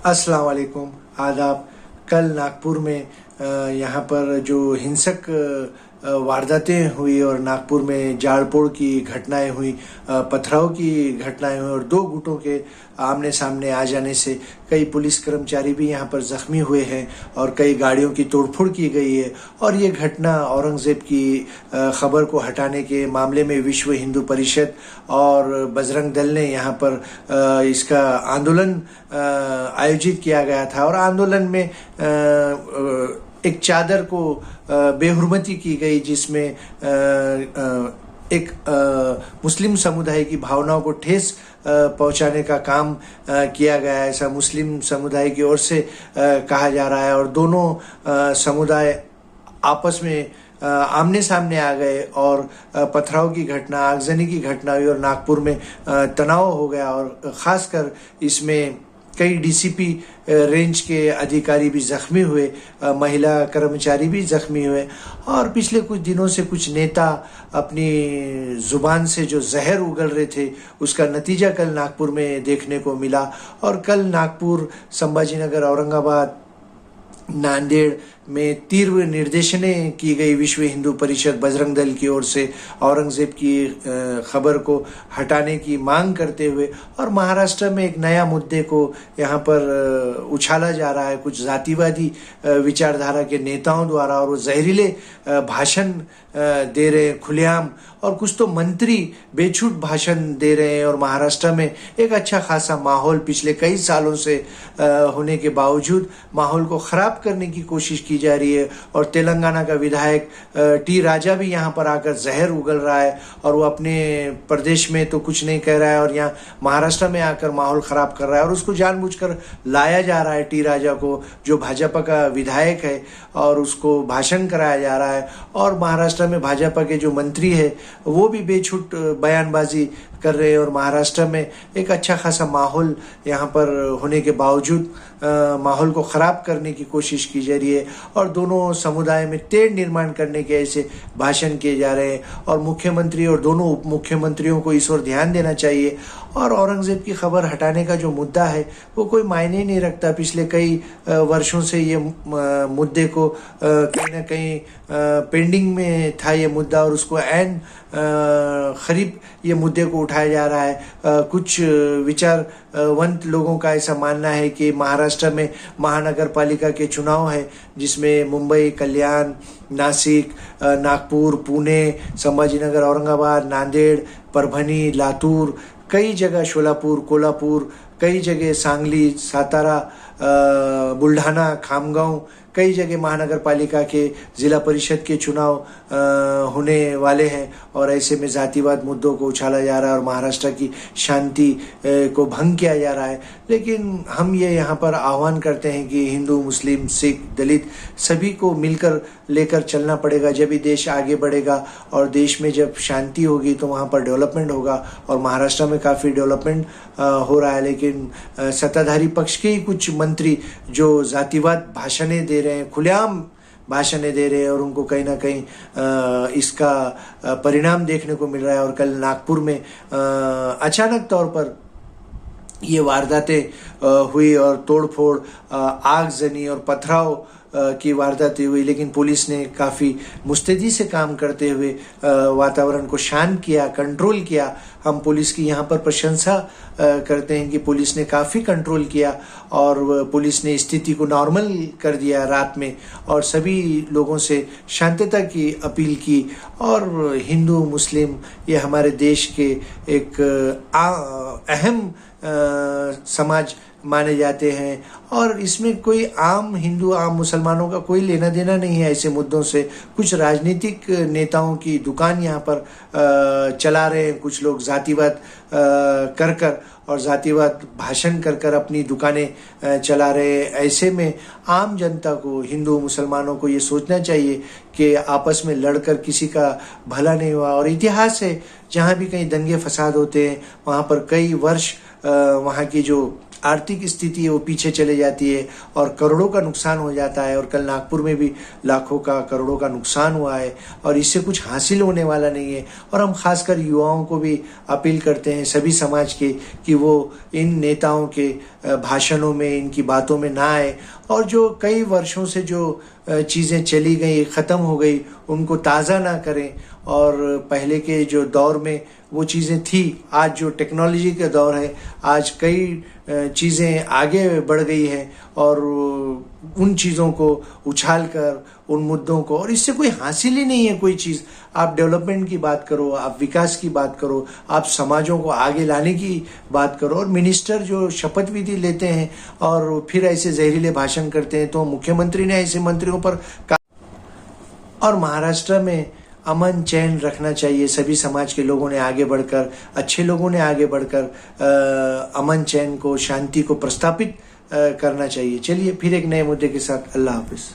अस्सलाम वालेकुम, आदाब। कल नागपुर में यहाँ पर जो हिंसक वारदातें हुई और नागपुर में जाड़पोड़ की घटनाएं हुई, पथराव की घटनाएं हुई और दो गुटों के आमने सामने आ जाने से कई पुलिस कर्मचारी भी यहाँ पर जख्मी हुए हैं और कई गाड़ियों की तोड़फोड़ की गई है। और ये घटना औरंगजेब की खबर को हटाने के मामले में विश्व हिंदू परिषद और बजरंग दल ने यहाँ पर इसका आंदोलन आयोजित किया गया था। और आंदोलन में एक चादर को बेहुरमती की गई, जिसमें एक मुस्लिम समुदाय की भावनाओं को ठेस पहुंचाने का काम किया गया है, ऐसा मुस्लिम समुदाय की ओर से कहा जा रहा है। और दोनों समुदाय आपस में आमने सामने आ गए और पथराव की घटना, आगजनी की घटना हुई और नागपुर में तनाव हो गया। और ख़ासकर इसमें कई डीसीपी रेंज के अधिकारी भी जख्मी हुए, महिला कर्मचारी भी जख्मी हुए। और पिछले कुछ दिनों से कुछ नेता अपनी जुबान से जो जहर उगल रहे थे, उसका नतीजा कल नागपुर में देखने को मिला। और कल नागपुर, संभाजीनगर, औरंगाबाद, नांदेड़ में तीव्र निर्देशनें की गई विश्व हिंदू परिषद बजरंग दल की ओर से औरंगजेब की खबर को हटाने की मांग करते हुए। और महाराष्ट्र में एक नया मुद्दे को यहाँ पर उछाला जा रहा है कुछ जातिवादी विचारधारा के नेताओं द्वारा, और वो जहरीले भाषण दे रहे हैं खुलेआम, और कुछ तो मंत्री बेछूट भाषण दे रहे हैं। और महाराष्ट्र में एक अच्छा खासा माहौल पिछले कई सालों से होने के बावजूद माहौल को खराब करने की कोशिश की जा रही है। और तेलंगाना का विधायक टी राजा भी यहाँ पर आकर जहर उगल रहा है, और वो अपने प्रदेश में तो कुछ नहीं कह रहा है और यहाँ महाराष्ट्र में आकर माहौल खराब कर रहा है। और उसको जानबूझकर लाया जा रहा है, टी राजा को, जो भाजपा का विधायक है, और उसको भाषण कराया जा रहा है। और महाराष्ट्र में भाजपा के जो मंत्री है वो भी बेछूट बयानबाजी कर रहे हैं। और महाराष्ट्र में एक अच्छा खासा माहौल यहाँ पर होने के बावजूद माहौल को खराब करने की कोशिश की जा रही है। और दोनों समुदाय में तेढ़ निर्माण करने के ऐसे भाषण किए जा रहे हैं। और मुख्यमंत्री और दोनों उप मुख्यमंत्रियों को इस ओर ध्यान देना चाहिए। और औरंगजेब की खबर हटाने का जो मुद्दा है वो कोई मायने नहीं रखता। पिछले कई वर्षों से ये मुद्दे को कहीं ना कहीं पेंडिंग में था ये मुद्दा, और उसको ऐन करीब ये मुद्दे को उठाया जा रहा है। कुछ विचारवंत लोगों का ऐसा मानना है कि महाराष्ट्र में महानगर पालिका के चुनाव है, जिसमें मुंबई, कल्याण, नासिक, नागपुर, पुणे, संभाजीनगर, औरंगाबाद, नांदेड़, परभणी, लातूर, कई जगह, शोलापुर, कोल्हापुर, कई जगह, सांगली, सातारा, बुल्ढाना, खामगांव, कई जगह महानगर पालिका के जिला परिषद के चुनाव होने वाले हैं। और ऐसे में जातिवाद मुद्दों को उछाला जा रहा है और महाराष्ट्र की शांति को भंग किया जा रहा है। लेकिन हम ये यहाँ पर आह्वान करते हैं कि हिंदू, मुस्लिम, सिख, दलित सभी को मिलकर लेकर चलना पड़ेगा, जब भी देश आगे बढ़ेगा। और देश में जब शांति होगी तो वहाँ पर डेवलपमेंट होगा। और महाराष्ट्र में काफ़ी डेवलपमेंट हो रहा है, लेकिन सत्ताधारी पक्ष के ही कुछ मंत्री जो जातिवाद भाषणें दे रहे हैं, खुलेआम भाषणें दे रहे हैं, और उनको कहीं ना कहीं इसका परिणाम देखने को मिल रहा है। और कल नागपुर में अचानक तौर पर ये वारदातें हुई और तोड़फोड़, आगजनी और पथराव की वारदातें हुई। लेकिन पुलिस ने काफ़ी मुस्तैदी से काम करते हुए वातावरण को शांत किया, कंट्रोल किया। हम पुलिस की यहाँ पर प्रशंसा करते हैं कि पुलिस ने काफ़ी कंट्रोल किया और पुलिस ने स्थिति को नॉर्मल कर दिया रात में, और सभी लोगों से शांतता की अपील की। और हिंदू, मुस्लिम ये हमारे देश के एक अहम समाज माने जाते हैं, और इसमें कोई आम हिंदू, आम मुसलमानों का कोई लेना देना नहीं है ऐसे मुद्दों से। कुछ राजनीतिक नेताओं की दुकान यहाँ पर चला रहे हैं कुछ लोग, जातिवाद कर कर और जातिवाद भाषण कर कर अपनी दुकानें चला रहे हैं। ऐसे में आम जनता को, हिंदू मुसलमानों को ये सोचना चाहिए कि आपस में लड़कर किसी का भला नहीं हुआ। और इतिहास है, जहाँ भी कहीं दंगे फसाद होते हैं वहाँ पर कई वर्ष वहाँ की जो आर्थिक स्थिति है वो पीछे चले जाती है और करोड़ों का नुकसान हो जाता है। और कल नागपुर में भी लाखों का करोड़ों का नुकसान हुआ है और इससे कुछ हासिल होने वाला नहीं है। और हम खासकर युवाओं को भी अपील करते हैं, सभी समाज के, कि वो इन नेताओं के भाषणों में, इनकी बातों में ना आए और जो कई वर्षों से जो चीज़ें चली गई, ख़त्म हो गई, उनको ताज़ा ना करें। और पहले के जो दौर में वो चीज़ें थी, आज जो टेक्नोलॉजी का दौर है, आज कई चीज़ें आगे बढ़ गई हैं और उन चीज़ों को उछाल कर, उन मुद्दों को, और इससे कोई हासिल ही नहीं है कोई चीज़। आप डेवलपमेंट की बात करो, आप विकास की बात करो, आप समाजों को आगे लाने की बात करो। और मिनिस्टर जो शपथ विधि लेते हैं और फिर ऐसे जहरीले भाषण करते हैं, तो मुख्यमंत्री ने ऐसे मंत्रियों पर और महाराष्ट्र में अमन चैन रखना चाहिए। सभी समाज के लोगों ने आगे बढ़कर, अच्छे लोगों ने आगे बढ़कर अमन चैन को, शांति को प्रस्थापित करना चाहिए। चलिए फिर एक नए मुद्दे के साथ, अल्लाह हाफिज।